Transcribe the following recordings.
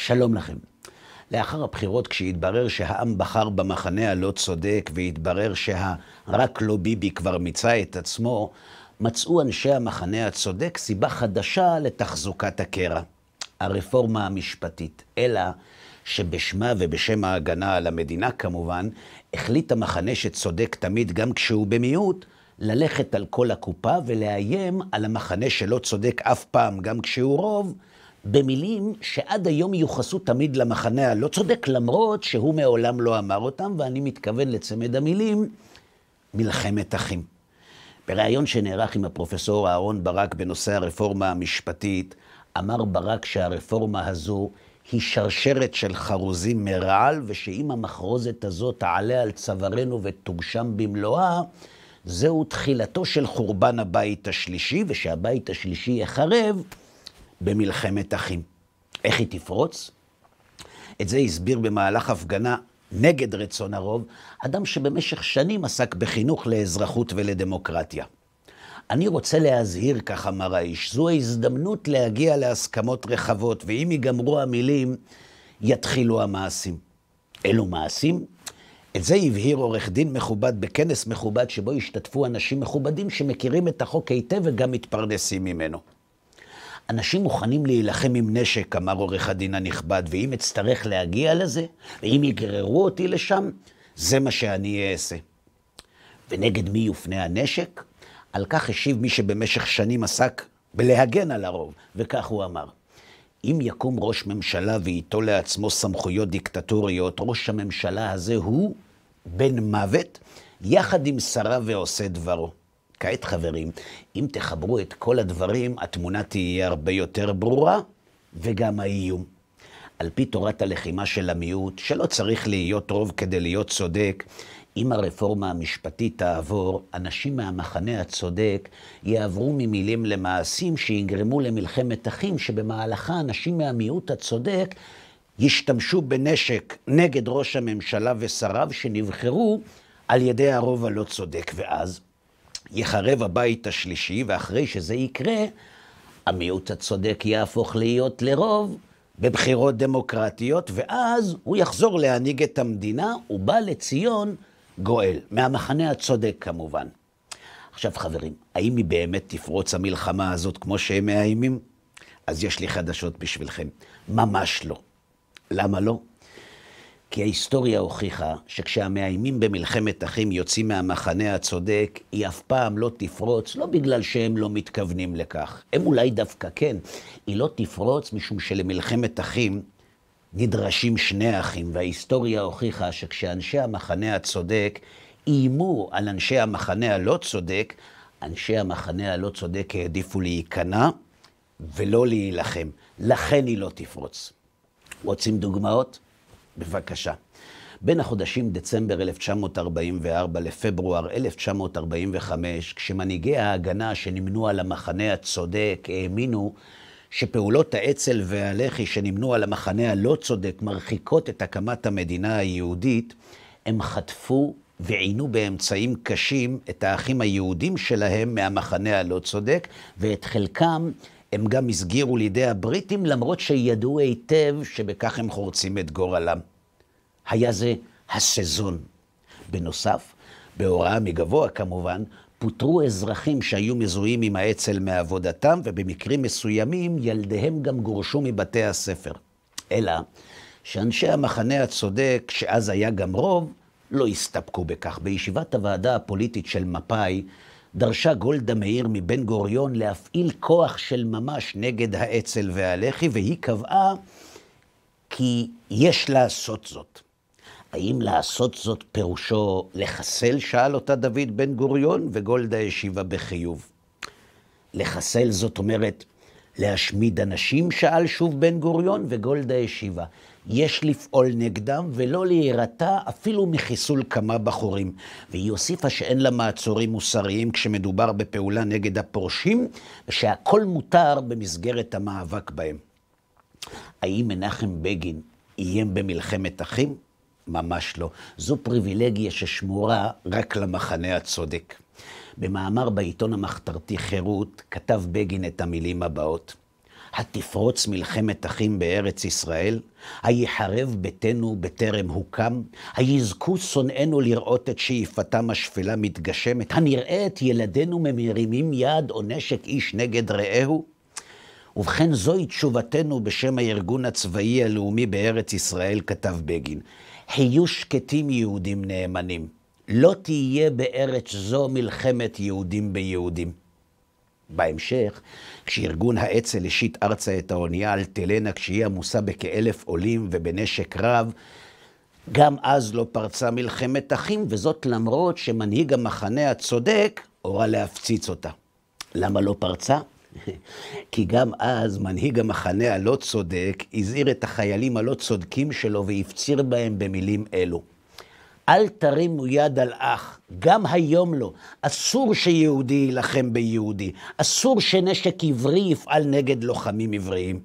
שלום לכם. לאחר הבחירות, כשהתברר שהעם בחר במחנה הלא צודק, והתברר שהרק לא ביבי כבר מיצה את עצמו, מצאו אנשי המחנה הצודק סיבה חדשה לתחזוקת הקרע. הרפורמה המשפטית, אלא שבשמה ובשם ההגנה על המדינה כמובן, החליט המחנה שצודק תמיד גם כשהוא במיעוט, ללכת על כל הקופה ולאיים על המחנה שלא צודק אף פעם גם כשהוא רוב, במילים שעד היום יוחסו תמיד למחנה הלא צודק, למרות שהוא מעולם לא אמר אותם, ואני מתכוון לצמד המילים, מלחמת אחים. בריאיון שנערך עם הפרופסור אהרון ברק בנושא הרפורמה המשפטית, אמר ברק שהרפורמה הזו היא שרשרת של חרוזים מרעל, ושאם המחרוזת הזאת תעלה על צווארנו ותוגשם במלואה, זהו תחילתו של חורבן הבית השלישי, ושהבית השלישי יחרב במלחמת אחים. איך היא תפרוץ? את זה הסביר במהלך הפגנה נגד רצון הרוב, אדם שבמשך שנים עסק בחינוך לאזרחות ולדמוקרטיה. אני רוצה להזהיר, כך אמר האיש, זו ההזדמנות להגיע להסכמות רחבות, ואם ייגמרו המילים, יתחילו המעשים. אלו מעשים? את זה הבהיר עורך דין מכובד בכנס מכובד, שבו השתתפו אנשים מכובדים שמכירים את החוק היטב וגם מתפרנסים ממנו. אנשים מוכנים להילחם עם נשק, אמר עורך הדין הנכבד, ואם אצטרך להגיע לזה, ואם יגררו אותי לשם, זה מה שאני אעשה. ונגד מי יופנה הנשק? על כך השיב מי שבמשך שנים עסק בלהגן על הרוב, וכך הוא אמר: אם יקום ראש ממשלה ואיתו לעצמו סמכויות דיקטטוריות, ראש הממשלה הזה הוא בן מוות, יחד עם שרה ועושה דברו. כעת חברים, אם תחברו את כל הדברים, התמונה תהיה הרבה יותר ברורה, וגם האיום. על פי תורת הלחימה של המיעוט, שלא צריך להיות רוב כדי להיות צודק, אם הרפורמה המשפטית תעבור, אנשים מהמחנה הצודק יעברו ממילים למעשים שיגרמו למלחמת אחים, שבמהלכה אנשים מהמיעוט הצודק ישתמשו בנשק נגד ראש הממשלה ושריו שנבחרו על ידי הרוב הלא צודק, ואז יחרב הבית השלישי, ואחרי שזה יקרה, המיעוט הצודק יהפוך להיות לרוב בבחירות דמוקרטיות, ואז הוא יחזור להנהיג את המדינה, ובא לציון גואל, מהמחנה הצודק כמובן. עכשיו חברים, האם היא באמת תפרוץ המלחמה הזאת כמו שהם מאיימים? אז יש לי חדשות בשבילכם, ממש לא. למה לא? כי ההיסטוריה הוכיחה שכשהמאיימים במלחמת אחים יוצאים מהמחנה הצודק, היא אף פעם לא תפרוץ, לא בגלל שהם לא מתכוונים לכך. הם אולי דווקא כן. היא לא תפרוץ משום שלמלחמת אחים נדרשים שני אחים, וההיסטוריה הוכיחה שכשאנשי המחנה הצודק איימו על אנשי המחנה הלא צודק, אנשי המחנה הלא צודק העדיפו להיכנע ולא להילחם. לכן היא לא תפרוץ. רוצים דוגמאות? בבקשה. בין החודשים דצמבר 1944 לפברואר 1945, כשמנהיגי ההגנה שנמנו על המחנה הצודק האמינו שפעולות האצ"ל והלח"י שנמנו על המחנה הלא צודק מרחיקות את הקמת המדינה היהודית, הם חטפו ועינו באמצעים קשים את האחים היהודים שלהם מהמחנה הלא צודק, ואת חלקם הם גם הסגירו לידי הבריטים, למרות שידעו היטב שבכך הם חורצים את גורלם. היה זה הסזון. בנוסף, בהוראה מגבוה כמובן, פוטרו אזרחים שהיו מזוהים עם האצ"ל מעבודתם, ובמקרים מסוימים ילדיהם גם גורשו מבתי הספר. אלא שאנשי המחנה הצודק, שאז היה גם רוב, לא הסתפקו בכך. בישיבת הוועדה הפוליטית של מפא"י, דרשה גולדה מאיר מבן גוריון להפעיל כוח של ממש נגד האצ"ל והלח"י, והיא קבעה כי יש לעשות זאת. האם לעשות זאת פירושו לחסל? שאל אותה דוד בן גוריון, וגולדה השיבה בחיוב. לחסל זאת אומרת להשמיד אנשים? שאל שוב בן גוריון, וגולדה השיבה. יש לפעול נגדם ולא להירתע אפילו מחיסול כמה בחורים. והיא הוסיפה שאין לה מעצורים מוסריים כשמדובר בפעולה נגד הפורשים, ושהכל מותר במסגרת המאבק בהם. האם מנחם בגין איים במלחמת אחים? ממש לא. זו פריבילגיה ששמורה רק למחנה הצודק. במאמר בעיתון המחתרתי חירות כתב בגין את המילים הבאות: התפרוץ מלחמת אחים בארץ ישראל? היחרב ביתנו בטרם הוקם? היזכו שונאינו לראות את שאיפתם השפלה מתגשמת? הנראה את ילדינו מרימים יד או נשק איש נגד רעהו? ובכן, זוהי תשובתנו בשם הארגון הצבאי הלאומי בארץ ישראל, כתב בגין. היו שקטים יהודים נאמנים. לא תהיה בארץ זו מלחמת יהודים ביהודים. בהמשך, כשארגון האצ"ל השיט ארצה את האונייה אלטלנה, כשהיא עמוסה בכ1,000 עולים ובנשק רב, גם אז לא פרצה מלחמת אחים, וזאת למרות שמנהיג המחנה הצודק הורה להפציץ אותה. למה לא פרצה? כי גם אז מנהיג המחנה הלא צודק הזהיר את החיילים הלא צודקים שלו והפציר בהם במילים אלו. אל תרימו יד על אח, גם היום לא. אסור שיהודי ילחם ביהודי. אסור שנשק עברי יפעל נגד לוחמים עבריים.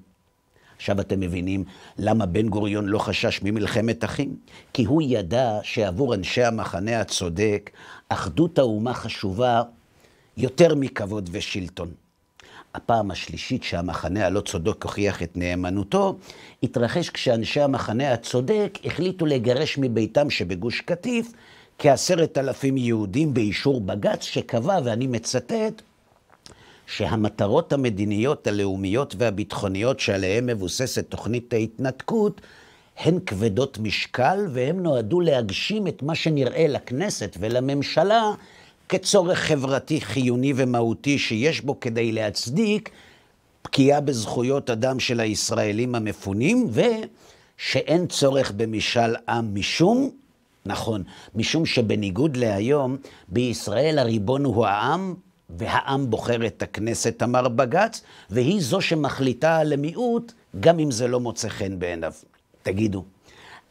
עכשיו אתם מבינים למה בן גוריון לא חשש ממלחמת אחים? כי הוא ידע שעבור אנשי המחנה הצודק, אחדות האומה חשובה יותר מכבוד ושלטון. הפעם השלישית שהמחנה הלא צודק הוכיח את נאמנותו, התרחש כשאנשי המחנה הצודק החליטו לגרש מביתם שבגוש קטיף כ10,000 יהודים באישור בג"ץ שקבע, ואני מצטט, שהמטרות המדיניות, הלאומיות והביטחוניות שעליהן מבוססת תוכנית ההתנתקות, הן כבדות משקל והן נועדו להגשים את מה שנראה לכנסת ולממשלה כצורך חברתי חיוני ומהותי שיש בו כדי להצדיק פגיעה בזכויות אדם של הישראלים המפונים, ושאין צורך במשאל עם משום שבניגוד להיום, בישראל הריבון הוא העם, והעם בוחר את הכנסת, אמר בג"ץ, והיא זו שמחליטה על המיעוט, גם אם זה לא מוצא חן בעיניו. תגידו,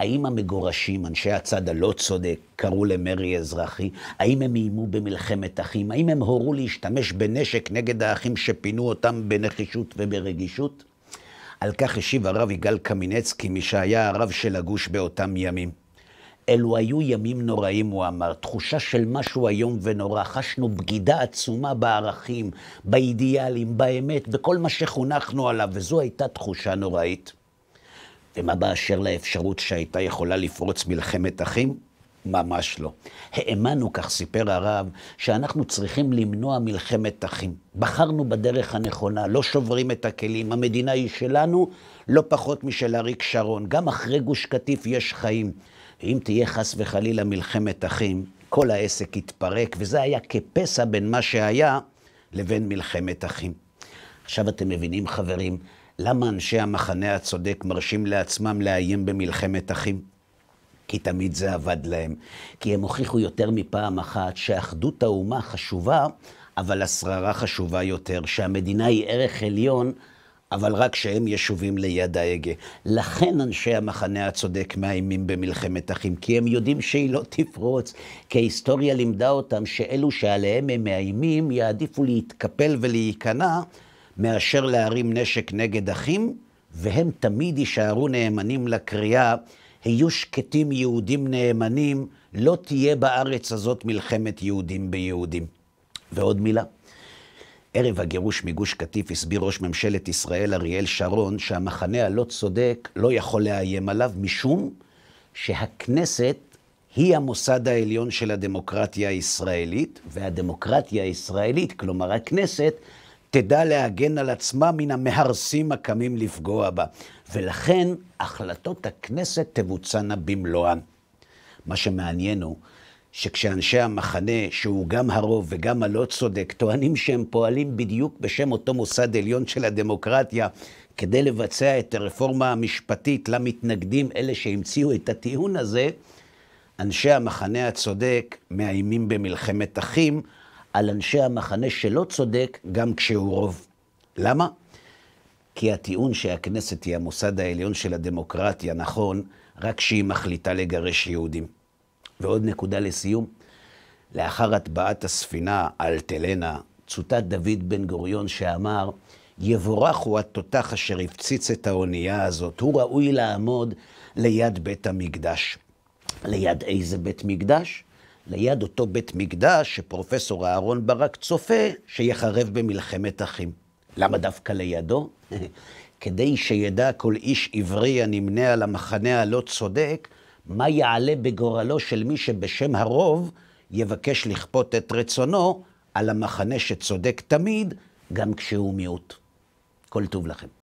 האם המגורשים, אנשי הצד הלא צודק, קראו למרי אזרחי? האם הם איימו במלחמת אחים? האם הם הורו להשתמש בנשק נגד האחים שפינו אותם בנחישות וברגישות? על כך השיב הרב יגאל קמינצקי, מי שהיה הרב של הגוש באותם ימים. אלו היו ימים נוראים, הוא אמר, תחושה של משהו היום ונורא. חשנו בגידה עצומה בערכים, באידיאלים, באמת, בכל מה שחונכנו עליו, וזו הייתה תחושה נוראית. ומה באשר לאפשרות שהייתה יכולה לפרוץ מלחמת אחים? ממש לא. האמנו, כך סיפר הרב, שאנחנו צריכים למנוע מלחמת אחים. בחרנו בדרך הנכונה, לא שוברים את הכלים, המדינה היא שלנו, לא פחות משל אריק שרון. גם אחרי גוש קטיף יש חיים. ואם תהיה חס וחלילה מלחמת אחים, כל העסק יתפרק, וזה היה כפסע בין מה שהיה לבין מלחמת אחים. עכשיו אתם מבינים, חברים, למה אנשי המחנה הצודק מרשים לעצמם לאיים במלחמת אחים? כי תמיד זה עבד להם. כי הם הוכיחו יותר מפעם אחת שאחדות האומה חשובה, אבל השררה חשובה יותר, שהמדינה היא ערך עליון, אבל רק שהם יישובים ליד ההגה. לכן אנשי המחנה הצודק מאיימים במלחמת אחים, כי הם יודעים שהיא לא תפרוץ, כי ההיסטוריה לימדה אותם שאלו שעליהם הם מאיימים יעדיפו להתקפל ולהיכנע, מאשר להרים נשק נגד אחים, והם תמיד יישארו נאמנים לקריאה, היו שקטים יהודים נאמנים, לא תהיה בארץ הזאת מלחמת יהודים ביהודים. ועוד מילה. ערב הגירוש מגוש קטיף הסביר ראש ממשלת ישראל אריאל שרון שהמחנה הלא צודק לא יכול לאיים עליו, משום שהכנסת היא המוסד העליון של הדמוקרטיה הישראלית, והדמוקרטיה הישראלית, כלומר הכנסת, תדע להגן על עצמה מן המהרסים הקמים לפגוע בה. ולכן החלטות הכנסת תבוצענה במלואן. מה שמעניין הוא שכשאנשי המחנה, שהוא גם הרוב וגם הלא צודק, טוענים שהם פועלים בדיוק בשם אותו מוסד עליון של הדמוקרטיה, כדי לבצע את הרפורמה המשפטית למתנגדים, אלה שהמציאו את הטיעון הזה, אנשי המחנה הצודק מאיימים במלחמת אחים, על אנשי המחנה שלא צודק גם כשהוא רוב. למה? כי הטיעון שהכנסת היא המוסד העליון של הדמוקרטיה נכון, רק כשהיא מחליטה לגרש יהודים. ועוד נקודה לסיום, לאחר הטבעת הספינה אלטלנה, צוטט דוד בן גוריון שאמר, יבורך הוא התותח אשר הפציץ את האונייה הזאת, הוא ראוי לעמוד ליד בית המקדש. ליד איזה בית מקדש? ליד אותו בית מקדש שפרופסור אהרון ברק צופה שיחרב במלחמת אחים. למה דווקא לידו? כדי שידע כל איש עברי הנמנה על המחנה הלא צודק, מה יעלה בגורלו של מי שבשם הרוב יבקש לכפות את רצונו על המחנה שצודק תמיד, גם כשהוא מיעוט. כל טוב לכם.